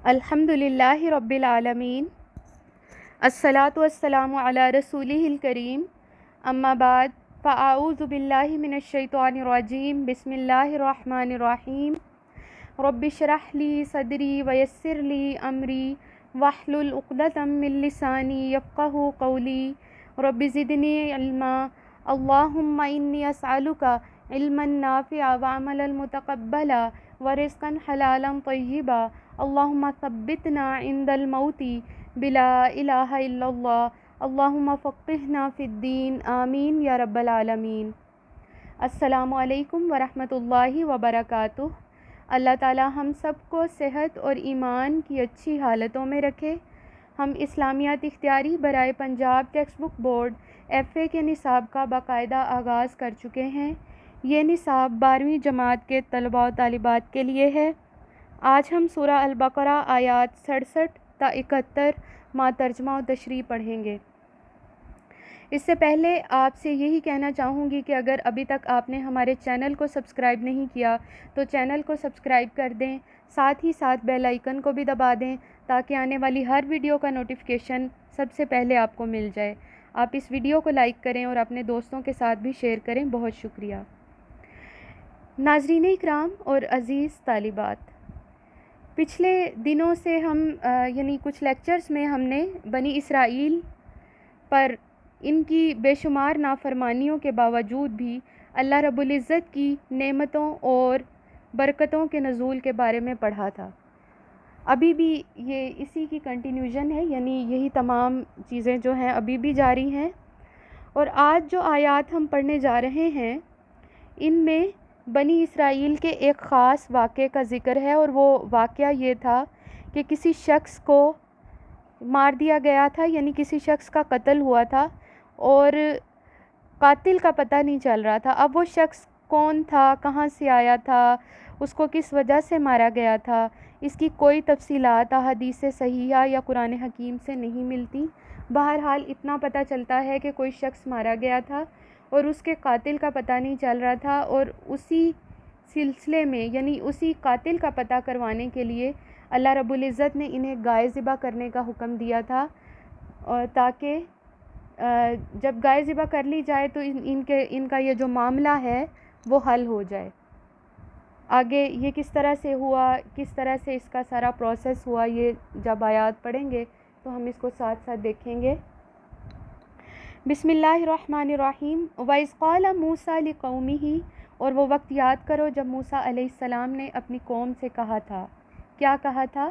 الحمدللہ رب العالمین، الصلاۃ والسلام علی رسولہ الکریم، اما بعد فاعوذ باللہ من الشیطان الرجیم، بسم اللہ الرحمن الرحیم۔ رب اشرح لی صدری ویسر لی امری واحلل عقدۃ من لسانی یفقہوا قولی، رب زدنی علما، اللہم انی اسألک علما نافعا وعملا متقبلا ورزقا حلالا طیبا، اللہم ثبتنا عند الموت بلا الہ الا اللہ، اللہم فقہنا فی الدین، آمین یا رب العالمین۔ السلام علیکم ورحمۃ اللہ وبرکاتہ۔ اللہ تعالی ہم سب کو صحت اور ایمان کی اچھی حالتوں میں رکھے۔ ہم اسلامیات اختیاری برائے Punjab text book board FA کے نصاب کا باقاعدہ آغاز کر چکے ہیں۔ یہ نصاب 12ویں جماعت کے طلباء و طالبات کے لیے ہے۔ آج ہم سورہ البقرہ آیات 67 تا 71 مع ترجمہ و تشریح پڑھیں گے۔ اس سے پہلے آپ سے یہی کہنا چاہوں گی کہ اگر ابھی تک آپ نے ہمارے چینل کو سبسکرائب نہیں کیا تو چینل کو سبسکرائب کر دیں، ساتھ ہی ساتھ بیل آئیکن کو بھی دبا دیں تاکہ آنے والی ہر ویڈیو کا نوٹیفیکیشن سب سے پہلے آپ کو مل جائے۔ آپ اس ویڈیو کو لائک کریں اور اپنے دوستوں کے ساتھ بھی شیئر کریں، بہت شکریہ۔ ناظرین اکرام اور عزیز طالبات، پچھلے دنوں سے ہم یعنی کچھ لیکچرز میں ہم نے بنی اسرائیل پر ان کی بے شمار نافرمانیوں کے باوجود بھی اللہ رب العزت کی نعمتوں اور برکتوں کے نزول کے بارے میں پڑھا تھا۔ ابھی بھی یہ اسی کی کنٹینیوژن ہے، یعنی یہی تمام چیزیں جو ہیں ابھی بھی جاری ہیں۔ اور آج جو آیات ہم پڑھنے جا رہے ہیں ان میں بنی اسرائیل کے ایک خاص واقعے کا ذکر ہے، اور وہ واقعہ یہ تھا کہ کسی شخص کو مار دیا گیا تھا، یعنی کسی شخص کا قتل ہوا تھا اور قاتل کا پتہ نہیں چل رہا تھا۔ اب وہ شخص کون تھا، کہاں سے آیا تھا، اس کو کس وجہ سے مارا گیا تھا، اس کی کوئی تفصیلات احادیث صحیحہ یا قرآن حکیم سے نہیں ملتی۔ بہرحال اتنا پتہ چلتا ہے کہ کوئی شخص مارا گیا تھا اور اس کے قاتل کا پتہ نہیں چل رہا تھا، اور اسی سلسلے میں یعنی اسی قاتل کا پتہ کروانے کے لیے اللہ رب العزت نے انہیں گائے ذبح کرنے کا حکم دیا تھا، اور تاکہ جب گائے ذبح کر لی جائے تو ان کا یہ جو معاملہ ہے وہ حل ہو جائے۔ آگے یہ کس طرح سے ہوا، کس طرح سے اس کا سارا پروسیس ہوا، یہ جب آیات پڑھیں گے تو ہم اس کو ساتھ ساتھ دیکھیں گے۔ بسم اللہ الرحمن الرحیم۔ وَإِذْ قَالَ مُوسَىٰ لِقَوْمِهِ، اور وہ وقت یاد کرو جب موسیٰ علیہ السلام نے اپنی قوم سے کہا تھا۔ کیا کہا تھا؟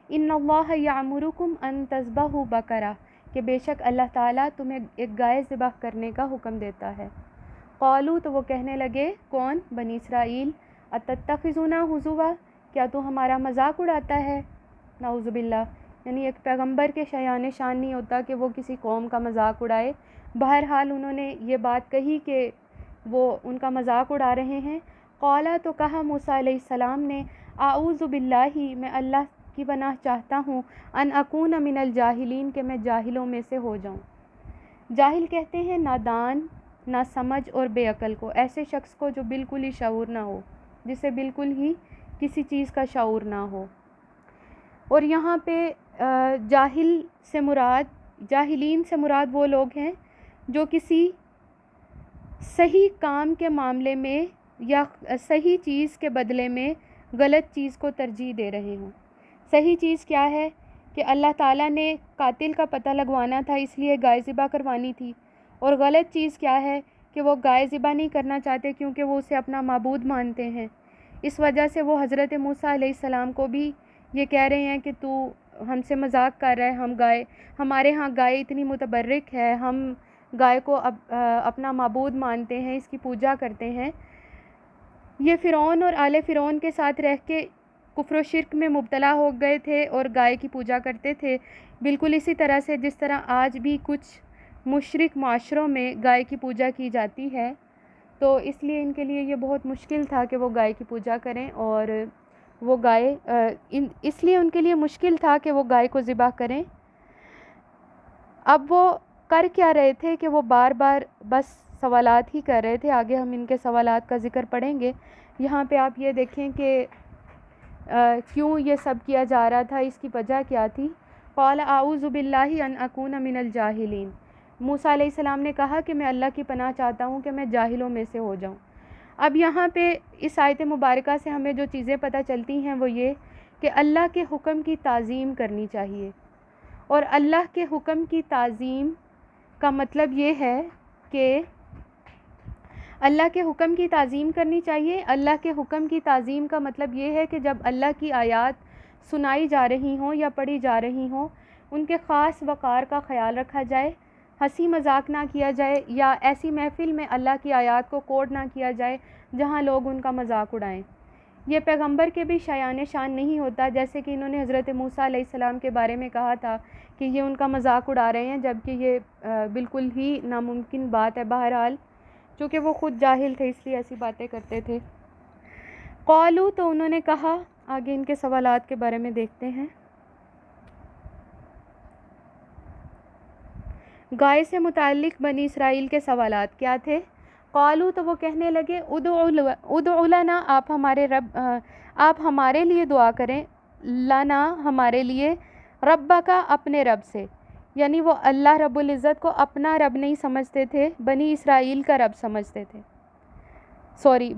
إِنَّ اللَّهَ يَأْمُرُكُمْ أَن تَذْبَحُوا بَقَرَةً، کہ بے شک اللہ تعالیٰ تمہیں ایک گائے ذبح کرنے کا حکم دیتا ہے۔ قالوا، تو وہ کہنے لگے، کون؟ بنی اسرائیل، اتتخذونا ہزوا، کیا تو ہمارا مذاق اڑاتا ہے؟ نعوذ باللہ، یعنی ایک پیغمبر کے شایان شان نہیں ہوتا کہ وہ کسی قوم کا مذاق اڑائے۔ بہرحال انہوں نے یہ بات کہی کہ وہ ان کا مذاق اڑا رہے ہیں۔ قالا، تو کہا موسیٰ علیہ السلام نے، اعوذ باللہ، میں اللہ کی پناہ چاہتا ہوں، ان اکون من الجاہلین، کہ میں جاہلوں میں سے ہو جاؤں۔ جاہل کہتے ہیں نادان، نہ سمجھ اور بے عقل کو، ایسے شخص کو جو بالکل ہی شعور نہ ہو، جسے بالکل ہی کسی چیز کا شعور نہ ہو۔ اور یہاں پہ جاہل سے مراد، جاہلین سے مراد وہ لوگ ہیں جو کسی صحیح کام کے معاملے میں یا صحیح چیز کے بدلے میں غلط چیز کو ترجیح دے رہے ہوں۔ صحیح چیز کیا ہے کہ اللہ تعالیٰ نے قاتل کا پتہ لگوانا تھا، اس لیے گائے ذبح کروانی تھی، اور غلط چیز کیا ہے کہ وہ گائے ذبح نہیں کرنا چاہتے کیونکہ وہ اسے اپنا معبود مانتے ہیں۔ اس وجہ سے وہ حضرت موسیٰ علیہ السلام کو بھی یہ کہہ رہے ہیں کہ تو ہم سے مذاق کر رہا ہے، ہمارے ہاں گائے اتنی متبرک ہے، ہم گائے کو اپنا معبود مانتے ہیں، اس کی پوجا کرتے ہیں۔ یہ فرعون اور آل فرعون کے ساتھ رہ کے کفر و شرک میں مبتلا ہو گئے تھے اور گائے کی پوجا کرتے تھے، بالکل اسی طرح سے جس طرح آج بھی کچھ مشرک معاشروں میں گائے کی پوجا کی جاتی ہے۔ تو اس لیے ان کے لیے یہ بہت مشکل تھا کہ وہ گائے کی پوجا کریں، اور وہ گائے اس لیے ان کے لیے مشکل تھا کہ وہ گائے کو ذبح کریں۔ اب وہ کر کیا رہے تھے کہ وہ بار بار بس سوالات ہی کر رہے تھے۔ آگے ہم ان کے سوالات کا ذکر پڑھیں گے۔ یہاں پہ آپ یہ دیکھیں کہ کیوں یہ سب کیا جا رہا تھا، اس کی وجہ کیا تھی. قال اعوذ باللہ ان اکون من الجاہلین. موسیٰ علیہ السلام نے کہا کہ میں اللہ کی پناہ چاہتا ہوں کہ میں جاہلوں میں سے ہو جاؤں. اب یہاں پہ اس آیت مبارکہ سے ہمیں جو چیزیں پتہ چلتی ہیں وہ یہ کہ اللہ کے حکم کی تعظیم کرنی چاہیے. اور اللہ کے حکم کی تعظیم کا مطلب یہ ہے کہ اللہ کے حکم کی تعظیم کرنی چاہیے. اللہ کے حکم کی تعظیم کا مطلب یہ ہے کہ جب اللہ کی آیات سنائی جا رہی ہوں یا پڑھی جا رہی ہوں ان کے خاص وقار کا خیال رکھا جائے، ہنسی مذاق نہ کیا جائے، یا ایسی محفل میں اللہ کی آیات کو کوٹ نہ کیا جائے جہاں لوگ ان کا مذاق اڑائیں. یہ پیغمبر کے بھی شایان شان نہیں ہوتا، جیسے کہ انہوں نے حضرت موسیٰ علیہ السلام کے بارے میں کہا تھا کہ یہ ان کا مذاق اڑا رہے ہیں، جبکہ یہ بالکل ہی ناممکن بات ہے. بہرحال چونکہ وہ خود جاہل تھے اس لیے ایسی باتیں کرتے تھے. قالو، تو انہوں نے کہا. آگے ان کے سوالات کے بارے میں دیکھتے ہیں. گائے سے متعلق بنی اسرائیل کے سوالات کیا تھے؟ قالو، تو وہ کہنے لگے ادع لنا، آپ ہمارے لیے دعا کریں، لنا ہمارے لیے، ربکا اپنے رب سے. یعنی وہ اللہ رب العزت کو اپنا رب نہیں سمجھتے تھے، بنی اسرائیل کا رب سمجھتے تھے.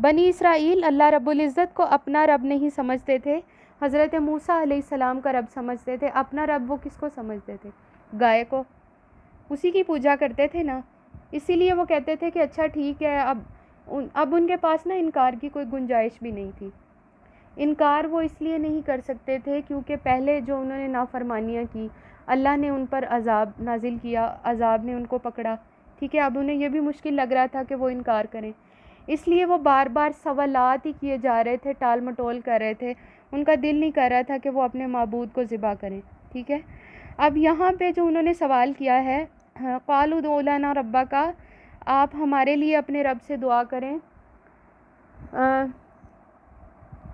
بنی اسرائیل اللہ رب العزت کو اپنا رب نہیں سمجھتے تھے، حضرت موسیٰ علیہ السلام کا رب سمجھتے تھے. اپنا رب وہ کس کو سمجھتے تھے؟ گائے کو. اسی کی پوجا کرتے تھے نا. اسی لیے وہ کہتے تھے کہ اچھا ٹھیک ہے. اب ان کے پاس نا انکار کی کوئی گنجائش بھی نہیں تھی. انکار وہ اس لیے نہیں کر سکتے تھے کیونکہ پہلے جو انہوں نے نافرمانیاں کی اللہ نے ان پر عذاب نازل کیا، عذاب نے ان کو پکڑا. ٹھیک ہے، اب انہیں یہ بھی مشکل لگ رہا تھا کہ وہ انکار کریں، اس لیے وہ بار بار سوالات ہی کیے جا رہے تھے، ٹال مٹول کر رہے تھے. ان کا دل نہیں کر رہا تھا کہ وہ اپنے معبود کو ذبح کریں. ٹھیک ہے، اب یہاں پہ جو انہوں نے سوال کیا ہے، قالوا ادع لنا ربک، آپ ہمارے لیے اپنے رب سے دعا کریں،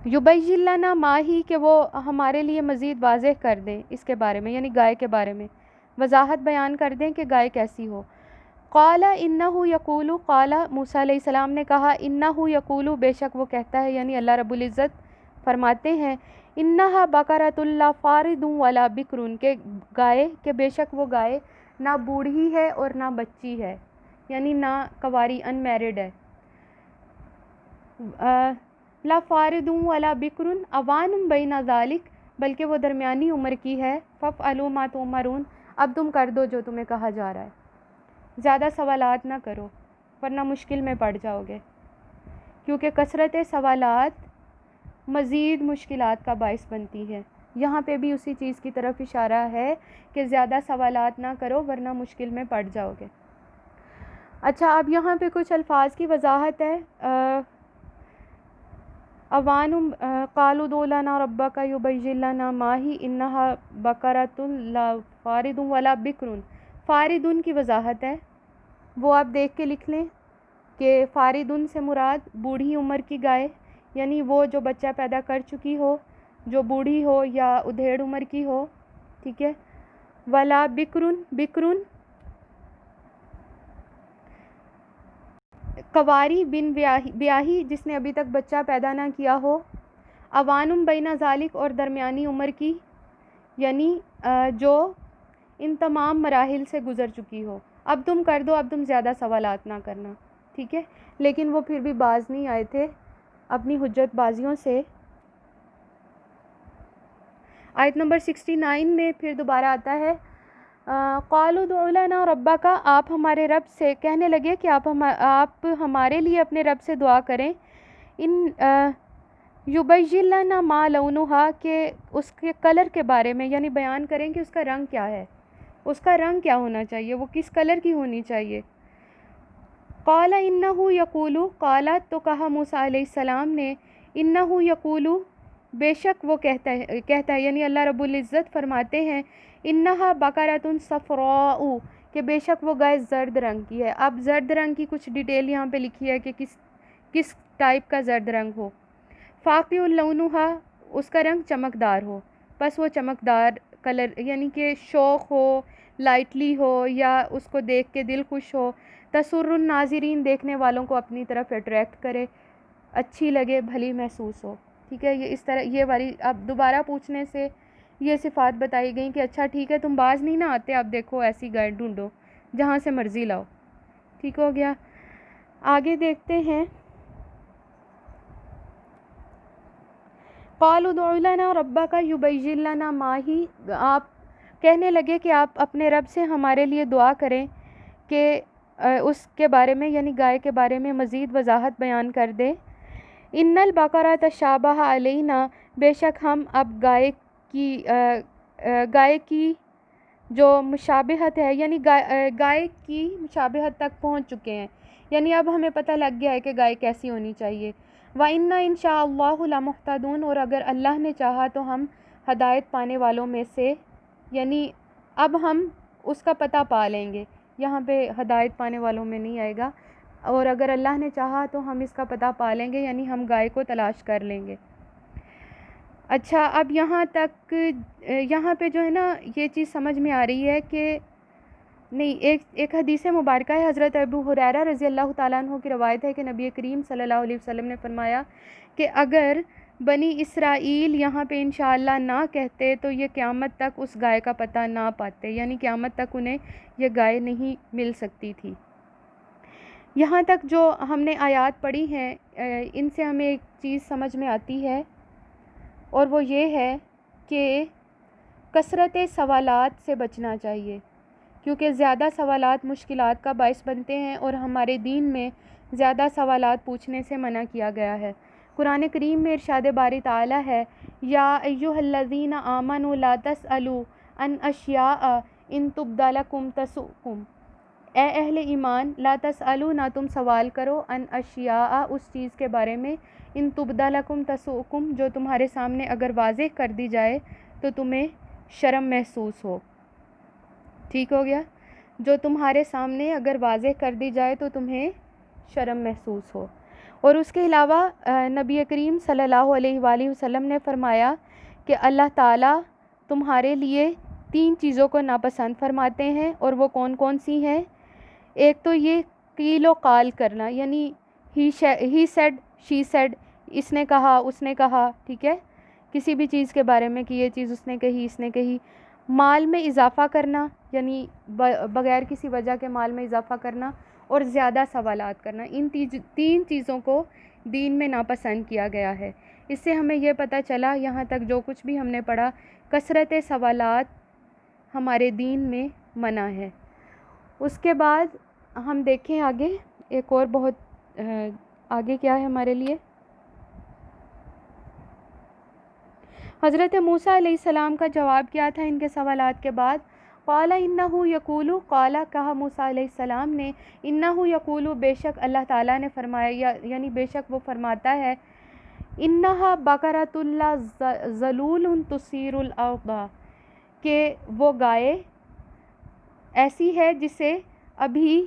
یبین لنا ما ہی، کہ وہ ہمارے لیے مزید واضح کر دیں اس کے بارے میں، یعنی گائے کے بارے میں وضاحت بیان کر دیں کہ گائے کیسی ہو. قال انہ یقول، قال موسیٰ علیہ السلام نے کہا، انہ یقول، بے شک وہ کہتا ہے، یعنی اللہ رب العزت فرماتے ہیں، انہا بقرۃ لا فارض ولا بکر، کہ گائے، کہ بے شک وہ گائے نہ بوڑھی ہے اور نہ بچی ہے، یعنی نہ کنواری ان میرڈ ہے. لا فارض ولا بکر اوان بین ذالک، بلکہ وہ درمیانی عمر کی ہے. فافعلوا ما تؤمرون، اب تم کر دو جو تمہیں کہا جا رہا ہے. زیادہ سوالات نہ کرو ورنہ مشکل میں پڑ جاؤ گے، کیونکہ کثرت سوالات مزید مشکلات کا باعث بنتی ہے. یہاں پہ بھی اسی چیز کی طرف اشارہ ہے کہ زیادہ سوالات نہ کرو ورنہ مشکل میں پڑ جاؤ گے. اچھا، اب یہاں پہ کچھ الفاظ کی وضاحت ہے. قالوا ادع لنا ربک یبین لنا ما ہی انہا بقرۃ لا فارض ولا بکر. فاردن کی وضاحت ہے، وہ آپ دیکھ کے لکھ لیں کہ فاردن سے مراد بوڑھی عمر کی گائے، یعنی وہ جو بچہ پیدا کر چکی ہو، جو بوڑھی ہو یا ادھیڑ عمر کی ہو. ٹھیک ہے، ولا بکرن کواری بن بیاہی، جس نے ابھی تک بچہ پیدا نہ کیا ہو. اوانم بین ذالک، اور درمیانی عمر کی، یعنی جو ان تمام مراحل سے گزر چکی ہو. اب تم کر دو، اب تم زیادہ سوالات نہ کرنا. ٹھیک ہے، لیکن وہ پھر بھی باز نہیں آئے تھے اپنی حجت بازیوں سے. آیت نمبر 69 میں پھر دوبارہ آتا ہے، قالوا ادع لنا ربک، آپ ہمارے رب سے، کہنے لگے کہ آپ ہمارے لیے اپنے رب سے دعا کریں، یبین لنا ما لونہا، کہ اس کے کلر کے بارے میں، یعنی بیان کریں کہ اس کا رنگ کیا ہے، اس کا رنگ کیا ہونا چاہیے، وہ کس کلر کی ہونی چاہیے. قال انہ یقول، قال تو کہا موسیٰ علیہ السلام نے، انہ یقول، بے شک وہ کہتا ہے، یعنی اللہ رب العزت فرماتے ہیں، انہا بقرۃ صفراء، کہ بے شک وہ گائے زرد رنگ کی ہے. اب زرد رنگ کی کچھ ڈیٹیل یہاں پہ لکھی ہے کہ کس ٹائپ کا زرد رنگ ہو. فاقع لونہا، اس کا رنگ چمکدار ہو. بس وہ چمکدار کلر، یعنی کہ شوق ہو، لائٹلی ہو، یا اس کو دیکھ کے دل خوش ہو. تسر الناظرین، دیکھنے والوں کو اپنی طرف اٹریکٹ کرے، اچھی لگے، بھلی محسوس ہو. ٹھیک ہے، یہ اس طرح یہ والی اب دوبارہ پوچھنے سے یہ صفات بتائی گئیں کہ اچھا ٹھیک ہے تم باز نہیں نہ آتے، اب دیکھو ایسی گائے ڈھونڈو جہاں سے مرضی لاؤ. ٹھیک ہو گیا. آگے دیکھتے ہیں. قالوا ادع لنا ربک یبین لنا ما ہی، آپ کہنے لگے کہ آپ اپنے رب سے ہمارے لیے دعا کریں کہ اس کے بارے میں یعنی گائے کے بارے میں مزید وضاحت بیان کر دے. ان البقرہ تشابہ علینا، بے شک ہم اب گائے کی جو مشابہت ہے یعنی گائے کی مشابہت تک پہنچ چکے ہیں، یعنی اب ہمیں پتہ لگ گیا ہے کہ گائے کیسی ہونی چاہیے. وَإِنَّا إِن شَاءَ اللَّهُ لَمُهْتَدُونَ، اور اگر اللہ نے چاہا تو ہم ہدایت پانے والوں میں سے، یعنی اب ہم اس کا پتہ پا لیں گے. یہاں پہ ہدایت پانے والوں میں نہیں آئے گا، اور اگر اللہ نے چاہا تو ہم اس کا پتہ پا لیں گے، یعنی ہم گائے کو تلاش کر لیں گے. اچھا، اب یہاں تک یہاں پہ جو ہے نا یہ چیز سمجھ میں آ رہی ہے کہ نہیں، ایک حدیث مبارکہ ہے، حضرت ابو ہریرہ رضی اللہ تعالیٰ عنہ کی روایت ہے کہ نبی کریم صلی اللہ علیہ وسلم نے فرمایا کہ اگر بنی اسرائیل یہاں پہ انشاءاللہ نہ کہتے تو یہ قیامت تک اس گائے کا پتہ نہ پاتے، یعنی قیامت تک انہیں یہ گائے نہیں مل سکتی تھی. یہاں تک جو ہم نے آیات پڑھی ہیں ان سے ہمیں ایک چیز سمجھ میں آتی ہے، اور وہ یہ ہے کہ کثرت سوالات سے بچنا چاہیے، کیونکہ زیادہ سوالات مشکلات کا باعث بنتے ہیں، اور ہمارے دین میں زیادہ سوالات پوچھنے سے منع کیا گیا ہے. قرآن کریم میں ارشاد باری تعالیٰ ہے، یا ایھا الذین آمنوا لا تسألوا عن اشیاء ان تبد لکم تسؤکم، اے اہل ایمان لا تسألوا، نہ تم سوال کرو، عن اشیاء اس چیز کے بارے میں، ان تبد لکم تسؤکم جو تمہارے سامنے اگر واضح کر دی جائے تو تمہیں شرم محسوس ہو. ٹھیک ہو گیا، جو تمہارے سامنے اگر واضح کر دی جائے تو تمہیں شرم محسوس ہو. اور اس کے علاوہ نبی کریم صلی اللہ علیہ وآلہ وسلم نے فرمایا کہ اللہ تعالیٰ تمہارے لیے 3 چیزوں کو ناپسند فرماتے ہیں، اور وہ کون کون سی ہیں؟ ایک تو یہ قیل و قال کرنا، یعنی ہی سیڈ شی سیڈ، اس نے کہا اس نے کہا، ٹھیک ہے، کسی بھی چیز کے بارے میں کہ یہ چیز اس نے کہی اس نے کہی. مال میں اضافہ کرنا، یعنی بغیر کسی وجہ کے مال میں اضافہ کرنا، اور زیادہ سوالات کرنا. ان 3 چیزوں کو دین میں ناپسند کیا گیا ہے. اس سے ہمیں یہ پتہ چلا، یہاں تک جو کچھ بھی ہم نے پڑھا، کثرت سوالات ہمارے دین میں منع ہے. اس کے بعد ہم دیکھیں آگے، ایک اور بہت آگے کیا ہے ہمارے لیے. حضرت موسیٰ علیہ السلام کا جواب کیا تھا ان کے سوالات کے بعد؟ قال انہ یقول، قال کہا موسیٰ علیہ السلام نے، انہ یقول بے شک اللہ تعالیٰ نے فرمایا، یعنی بے شک وہ فرماتا ہے، انہا بقرۃ لا ذلول تثیر الارض، کہ وہ گائے ایسی ہے جسے ابھی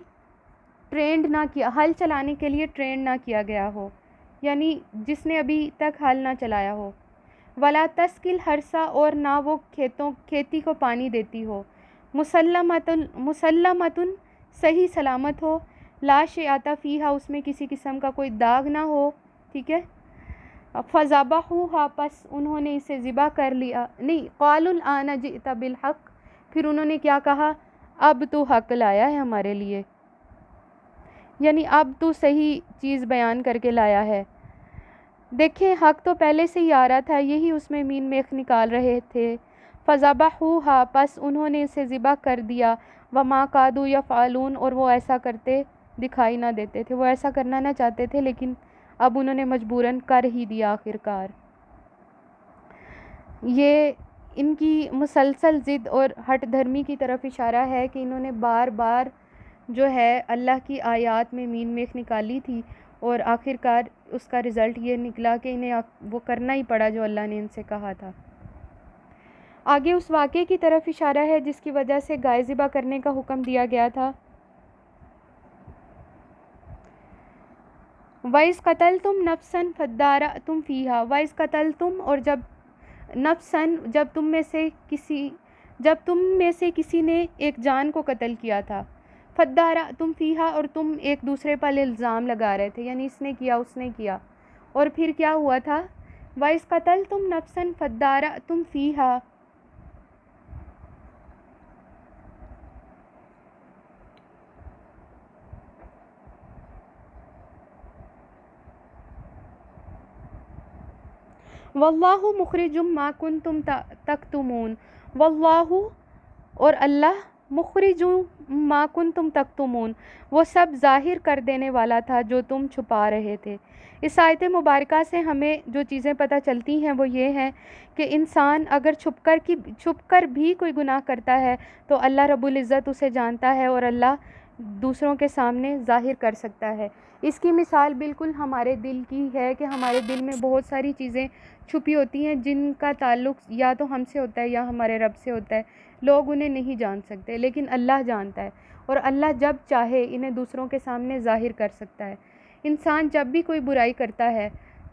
ٹرینڈ نہ کیا، ہل چلانے کے لیے ٹرینڈ نہ کیا گیا ہو، یعنی جس نے ابھی تک ہل نہ چلایا ہو. ولا تسقل ہرسا، اور نہ وہ کھیتی کو پانی دیتی ہو. مسلمتن صحیح سلامت ہو. لا شیاۃ فیہا، اس میں کسی قسم کا کوئی داغ نہ ہو. ٹھیک ہے. فذبحوها، پس انہوں نے اسے ذبح کر لیا. نہیں، قالوا الآن جئت بالحق، پھر انہوں نے کیا کہا؟ اب تو حق لایا ہے ہمارے لیے، یعنی اب تو صحیح چیز بیان کر کے لایا ہے. دیکھیں، حق تو پہلے سے ہی آ رہا تھا، یہی اس میں مین میخ نکال رہے تھے. فذبحوها، پس انہوں نے اسے ذبح کر دیا. وما کادوا یفعلون، اور وہ ایسا کرتے دکھائی نہ دیتے تھے، وہ ایسا کرنا نہ چاہتے تھے لیکن اب انہوں نے مجبوراً کر ہی دیا آخرکار. یہ ان کی مسلسل ضد اور ہٹ دھرمی کی طرف اشارہ ہے کہ انہوں نے بار بار جو ہے اللہ کی آیات میں مین میخ نکالی تھی، اور آخرکار اس کا رزلٹ یہ نکلا کہ انہیں وہ کرنا ہی پڑا جو اللہ نے ان سے کہا تھا. آگے اس واقعے کی طرف اشارہ ہے جس کی وجہ سے گائے ذبح کرنے کا حکم دیا گیا تھا. وَإِذْ قَتَلْتُمْ نَفْسًا فَادَّارَأْتُمْ فِيهَا، وَإِذْ قَتَلْتُمْ، اور جب تم میں سے کسی نے ایک جان کو قتل کیا تھا. فَادَّارَأْتُمْ فِيهَا، اور تم ایک دوسرے پر الزام لگا رہے تھے، یعنی اس نے کیا اس نے کیا. اور پھر کیا ہوا تھا وَإِذْ قَتَلْتُمْ نَفْسًا فَادَّارَأْتُمْ فِيهَا واللہ مخرج ما کنتم تکتمون، واللہ اور اللہ مخرج ما کنتم تکتمون، وہ سب ظاہر کر دینے والا تھا جو تم چھپا رہے تھے۔ اس آیت مبارکہ سے ہمیں جو چیزیں پتہ چلتی ہیں وہ یہ ہیں کہ انسان اگر چھپ کر بھی کوئی گناہ کرتا ہے تو اللہ رب العزت اسے جانتا ہے اور اللہ دوسروں کے سامنے ظاہر کر سکتا ہے۔ اس کی مثال بالکل ہمارے دل کی ہے کہ ہمارے دل میں بہت ساری چیزیں چھپی ہوتی ہیں جن کا تعلق یا تو ہم سے ہوتا ہے یا ہمارے رب سے ہوتا ہے، لوگ انہیں نہیں جان سکتے لیکن اللہ جانتا ہے، اور اللہ جب چاہے انہیں دوسروں کے سامنے ظاہر کر سکتا ہے۔ انسان جب بھی کوئی برائی کرتا ہے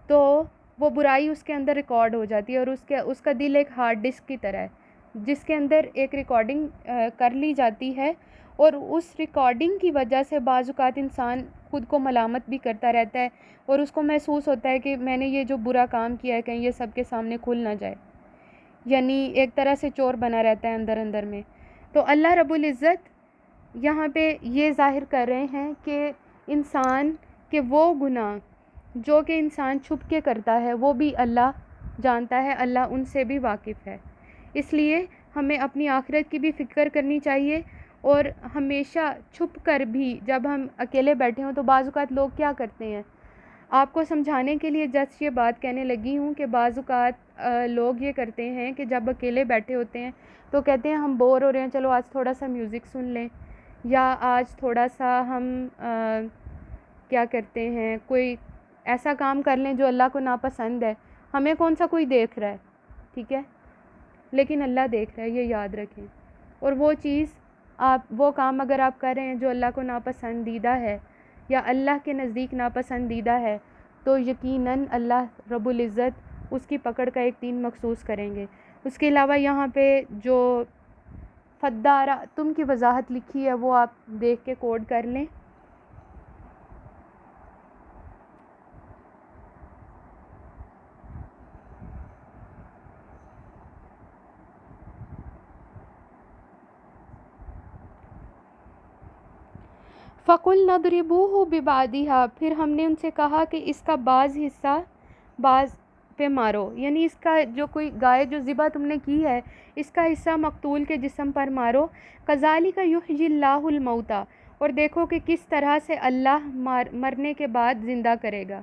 تو وہ برائی اس کے اندر ریکارڈ ہو جاتی ہے، اور اس کا دل ایک ہارڈ ڈسک کی طرح ہے جس کے اندر ایک ریکارڈنگ کر لی جاتی ہے، اور اس ریکارڈنگ کی وجہ سے بعض اوقات انسان خود کو ملامت بھی کرتا رہتا ہے، اور اس کو محسوس ہوتا ہے کہ میں نے یہ جو برا کام کیا ہے کہیں یہ سب کے سامنے کھل نہ جائے، یعنی ایک طرح سے چور بنا رہتا ہے اندر اندر میں۔ تو اللہ رب العزت یہاں پہ یہ ظاہر کر رہے ہیں کہ انسان کے وہ گناہ جو کہ انسان چھپ کے کرتا ہے وہ بھی اللہ جانتا ہے، اللہ ان سے بھی واقف ہے۔ اس لیے ہمیں اپنی آخرت کی بھی فکر کرنی چاہیے، اور ہمیشہ چھپ کر بھی جب ہم اکیلے بیٹھے ہوں تو بعض اوقات لوگ کیا کرتے ہیں، آپ کو سمجھانے کے لیے جسٹ یہ بات کہنے لگی ہوں کہ بعض اوقات لوگ یہ کرتے ہیں کہ جب اکیلے بیٹھے ہوتے ہیں تو کہتے ہیں ہم بور ہو رہے ہیں، چلو آج تھوڑا سا میوزک سن لیں، یا آج تھوڑا سا ہم کیا کرتے ہیں کوئی ایسا کام کر لیں جو اللہ کو ناپسند ہے۔ ہمیں کون سا کوئی دیکھ رہا ہے، ٹھیک ہے، لیکن اللہ دیکھ رہا ہے، یہ یاد رکھیں۔ اور وہ کام اگر آپ کر رہے ہیں جو اللہ کو ناپسندیدہ ہے یا اللہ کے نزدیک ناپسندیدہ ہے تو یقیناً اللہ رب العزت اس کی پکڑ کا ایک دن مخصوص کریں گے۔ اس کے علاوہ یہاں پہ جو فَدَّارَأْتُمْ کی وضاحت لکھی ہے وہ آپ دیکھ کے کوڈ کر لیں۔ فَقُلْنَا اضْرِبُوهُ بِبَعْضِهَا، پھر ہم نے ان سے کہا کہ اس کا بعض حصہ بعض پہ مارو، یعنی اس کا جو کوئی گائے جو ذبح تم نے کی ہے اس کا حصہ مقتول کے جسم پر مارو۔ كَذَلِكَ يُحْيِي اللَّهُ الْمَوْتَى، اور دیکھو کہ کس طرح سے اللہ مرنے کے بعد زندہ کرے گا،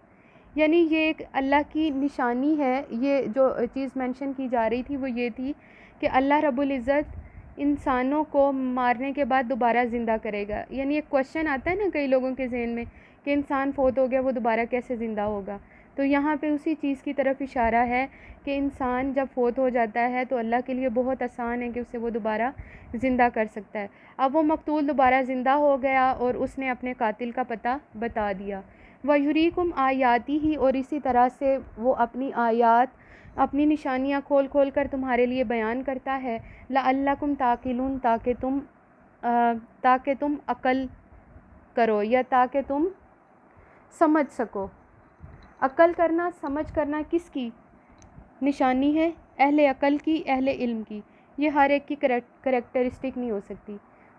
یعنی یہ ایک اللہ کی نشانی ہے۔ یہ جو چیز مینشن کی جا رہی تھی وہ یہ تھی کہ اللہ رب العزت انسانوں کو مارنے کے بعد دوبارہ زندہ کرے گا۔ یعنی ایک کوشچن آتا ہے نا کئی لوگوں کے ذہن میں کہ انسان فوت ہو گیا وہ دوبارہ کیسے زندہ ہوگا، تو یہاں پہ اسی چیز کی طرف اشارہ ہے کہ انسان جب فوت ہو جاتا ہے تو اللہ کے لیے بہت آسان ہے کہ اسے وہ دوبارہ زندہ کر سکتا ہے۔ اب وہ مقتول دوبارہ زندہ ہو گیا اور اس نے اپنے قاتل کا پتہ بتا دیا۔ وَيُرِيكُمْ آيَاتِهِ، اور اسی طرح سے وہ اپنی آیات، اپنی نشانیاں کھول کھول کر تمہارے لیے بیان کرتا ہے۔ لَعَلَّكُمْ تَعْقِلُونَ، تاکہ تم عقل کرو یا تاکہ تم سمجھ سکو۔ عقل کرنا، سمجھ کرنا کس کی نشانی ہے؟ اہل عقل کی، اہل علم کی۔ یہ ہر ایک کی کریکٹرسٹک نہیں ہو سکتی،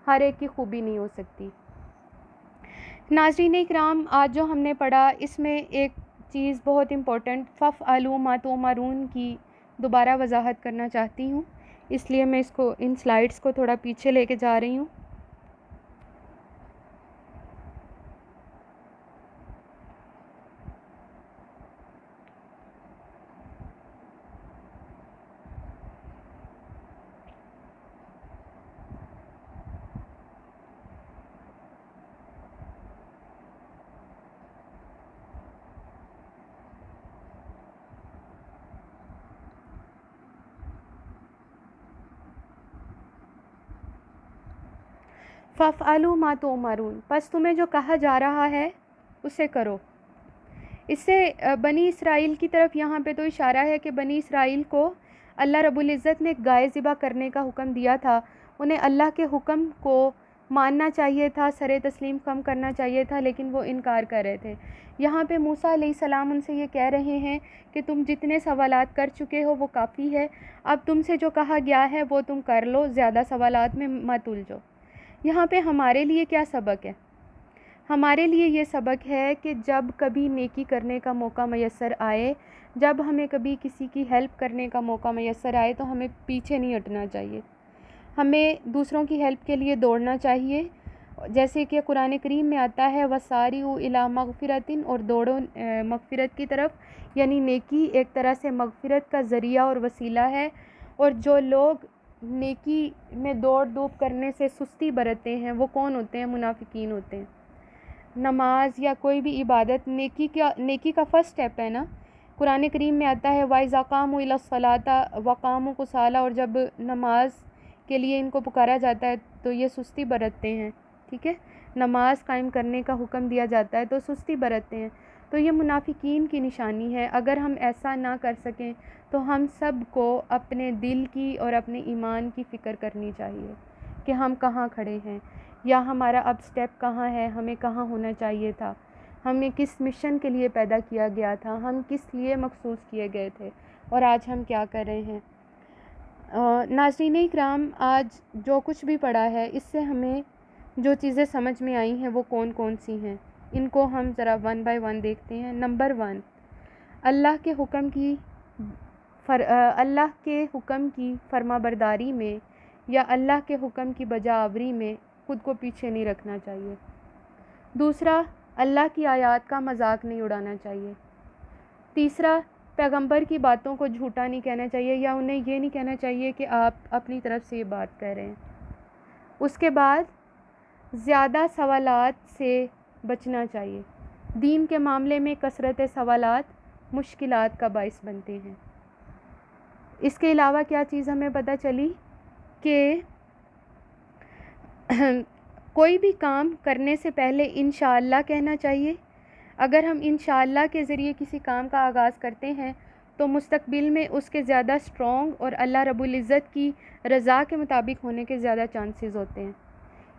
ہر ایک کی خوبی نہیں ہو سکتی۔ ناظرین اکرام، آج جو ہم نے پڑھا اس میں ایک چیز بہت امپورٹنٹ فَافْعَلُوا مَا تُؤْمَرُونَ کی دوبارہ وضاحت کرنا چاہتی ہوں، اس لیے میں اس کو ان سلائیڈز کو تھوڑا پیچھے لے کے جا رہی ہوں۔ فَافْعَلُوا مَا تُؤْمَرُونَ، پس تمہیں جو کہا جا رہا ہے اسے کرو۔ اس سے بنی اسرائیل کی طرف یہاں پہ تو اشارہ ہے کہ بنی اسرائیل کو اللہ رب العزت نے گائے ذبح کرنے کا حکم دیا تھا، انہیں اللہ کے حکم کو ماننا چاہیے تھا، سر تسلیم خم کرنا چاہیے تھا، لیکن وہ انکار کر رہے تھے۔ یہاں پہ موسیٰ علیہ السلام ان سے یہ کہہ رہے ہیں کہ تم جتنے سوالات کر چکے ہو وہ کافی ہے، اب تم سے جو کہا گیا ہے وہ تم کر لو، زیادہ سوالات میں مت الجھو۔ یہاں پہ ہمارے لیے کیا سبق ہے؟ ہمارے لیے یہ سبق ہے کہ جب کبھی نیکی کرنے کا موقع میسر آئے، جب ہمیں کبھی کسی کی ہیلپ کرنے کا موقع میسر آئے تو ہمیں پیچھے نہیں ہٹنا چاہیے، ہمیں دوسروں کی ہیلپ کے لیے دوڑنا چاہیے، جیسے کہ قرآن کریم میں آتا ہے وَسَارِعُوا إِلَىٰ مَغْفِرَةٍ، اور دوڑو مغفرت کی طرف، یعنی نیکی ایک طرح سے مغفرت کا ذریعہ اور وسیلہ ہے، اور جو لوگ نیکی میں دوڑ دھوپ کرنے سے سستی برتتے ہیں وہ کون ہوتے ہیں؟ منافقین ہوتے ہیں۔ نماز یا کوئی بھی عبادت نیکی کا فرسٹ اسٹیپ ہے نا۔ قرآن کریم میں آتا ہے وَإِذَا قَامُوا إِلَى الصَّلَاةِ وَقَامُوا كُسَالَىٰ، اور جب نماز کے لیے ان کو پکارا جاتا ہے تو یہ سستی برتتے ہیں، ٹھیک ہے، نماز قائم کرنے کا حکم دیا جاتا ہے تو سستی برتتے ہیں، تو یہ منافقین کی نشانی ہے۔ اگر ہم ایسا نہ کر سکیں تو ہم سب کو اپنے دل کی اور اپنے ایمان کی فکر کرنی چاہیے کہ ہم کہاں کھڑے ہیں، یا ہمارا اب سٹیپ کہاں ہے، ہمیں کہاں ہونا چاہیے تھا، ہمیں کس مشن کے لیے پیدا کیا گیا تھا، ہم کس لیے مخصوص کیے گئے تھے، اور آج ہم کیا کر رہے ہیں۔ ناظرین اکرام، آج جو کچھ بھی پڑھا ہے اس سے ہمیں جو چیزیں سمجھ میں آئی ہیں وہ کون کون سی ہیں، ان کو ہم ذرا ون بائی ون دیکھتے ہیں۔ نمبر 1، اللہ کے حکم کی فرما برداری میں یا اللہ کے حکم کی بجا آوری میں خود کو پیچھے نہیں رکھنا چاہیے۔ دوسرا، اللہ کی آیات کا مذاق نہیں اڑانا چاہیے۔ تیسرا، پیغمبر کی باتوں کو جھوٹا نہیں کہنا چاہیے، یا انہیں یہ نہیں کہنا چاہیے کہ آپ اپنی طرف سے یہ بات کہہ رہے ہیں۔ اس کے بعد زیادہ سوالات سے بچنا چاہیے۔ دین کے معاملے میں کثرت سوالات مشکلات کا باعث بنتے ہیں۔ اس کے علاوہ کیا چیز ہمیں پتہ چلی کہ کوئی بھی کام کرنے سے پہلے انشاءاللہ کہنا چاہیے۔ اگر ہم انشاءاللہ کے ذریعے کسی کام کا آغاز کرتے ہیں تو مستقبل میں اس کے زیادہ سٹرونگ اور اللہ رب العزت کی رضا کے مطابق ہونے کے زیادہ چانسز ہوتے ہیں۔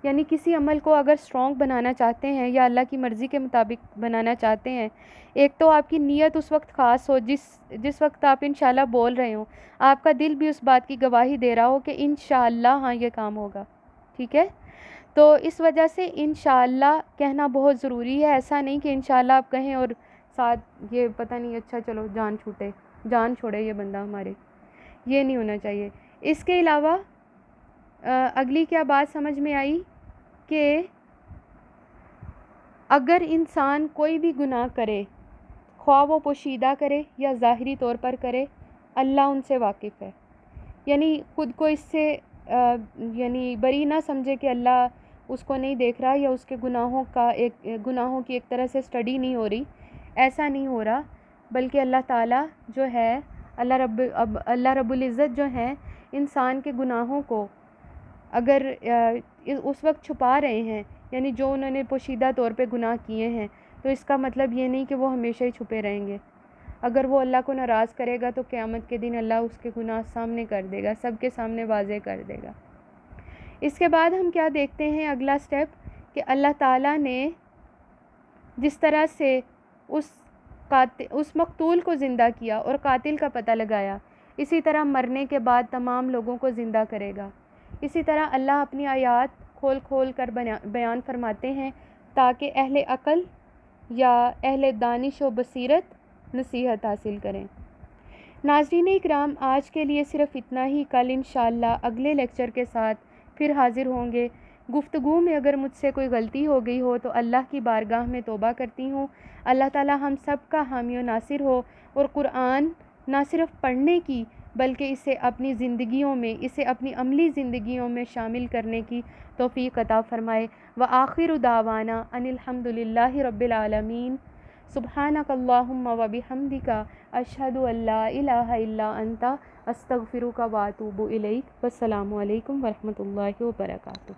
یعنی کسی عمل کو اگر سٹرونگ بنانا چاہتے ہیں یا اللہ کی مرضی کے مطابق بنانا چاہتے ہیں، ایک تو آپ کی نیت اس وقت خاص ہو، جس وقت آپ انشاءاللہ بول رہے ہوں، آپ کا دل بھی اس بات کی گواہی دے رہا ہو کہ انشاءاللہ ہاں یہ کام ہوگا، ٹھیک ہے۔ تو اس وجہ سے انشاءاللہ کہنا بہت ضروری ہے۔ ایسا نہیں کہ انشاءاللہ آپ کہیں اور ساتھ یہ پتہ نہیں اچھا چلو جان چھوڑے یہ بندہ ہمارے، یہ نہیں ہونا چاہیے۔ اس کے علاوہ اگلی کیا بات سمجھ میں آئی کہ اگر انسان کوئی بھی گناہ کرے، خواہ وہ پوشیدہ کرے یا ظاہری طور پر کرے، اللہ ان سے واقف ہے، یعنی خود کو اس سے یعنی بری نہ سمجھے کہ اللہ اس کو نہیں دیکھ رہا یا اس کے گناہوں کی ایک طرح سے اسٹڈی نہیں ہو رہی، ایسا نہیں ہو رہا، بلکہ اللہ تعالیٰ جو ہے، اللہ رب العزت جو ہے انسان کے گناہوں کو اگر اس وقت چھپا رہے ہیں، یعنی جو انہوں نے پوشیدہ طور پہ گناہ کیے ہیں، تو اس کا مطلب یہ نہیں کہ وہ ہمیشہ ہی چھپے رہیں گے۔ اگر وہ اللہ کو ناراض کرے گا تو قیامت کے دن اللہ اس کے گناہ سامنے کر دے گا، سب کے سامنے واضح کر دے گا۔ اس کے بعد ہم کیا دیکھتے ہیں اگلا سٹیپ، کہ اللہ تعالیٰ نے جس طرح سے اس مقتول کو زندہ کیا اور قاتل کا پتہ لگایا، اسی طرح مرنے کے بعد تمام لوگوں کو زندہ کرے گا۔ اسی طرح اللہ اپنی آیات کھول کھول کر بیان فرماتے ہیں تاکہ اہل عقل یا اہل دانش و بصیرت نصیحت حاصل کریں۔ ناظرین اکرام، آج کے لیے صرف اتنا ہی۔ کل انشاءاللہ اگلے لیکچر کے ساتھ پھر حاضر ہوں گے۔ گفتگو میں اگر مجھ سے کوئی غلطی ہو گئی ہو تو اللہ کی بارگاہ میں توبہ کرتی ہوں۔ اللہ تعالی ہم سب کا حامی و ناصر ہو، اور قرآن نہ صرف پڑھنے کی بلکہ اسے اپنی زندگیوں میں، اسے اپنی عملی زندگیوں میں شامل کرنے کی توفیق عطا فرمائے۔ وآخر دعوانا ان الحمد للہ رب العالمین۔ سبحانک اللہم و بحمدک، اشہد ان لا الہ الا انت، استغفرک و اتوب الیک۔ والسلام علیکم ورحمۃ اللہ وبرکاتہ۔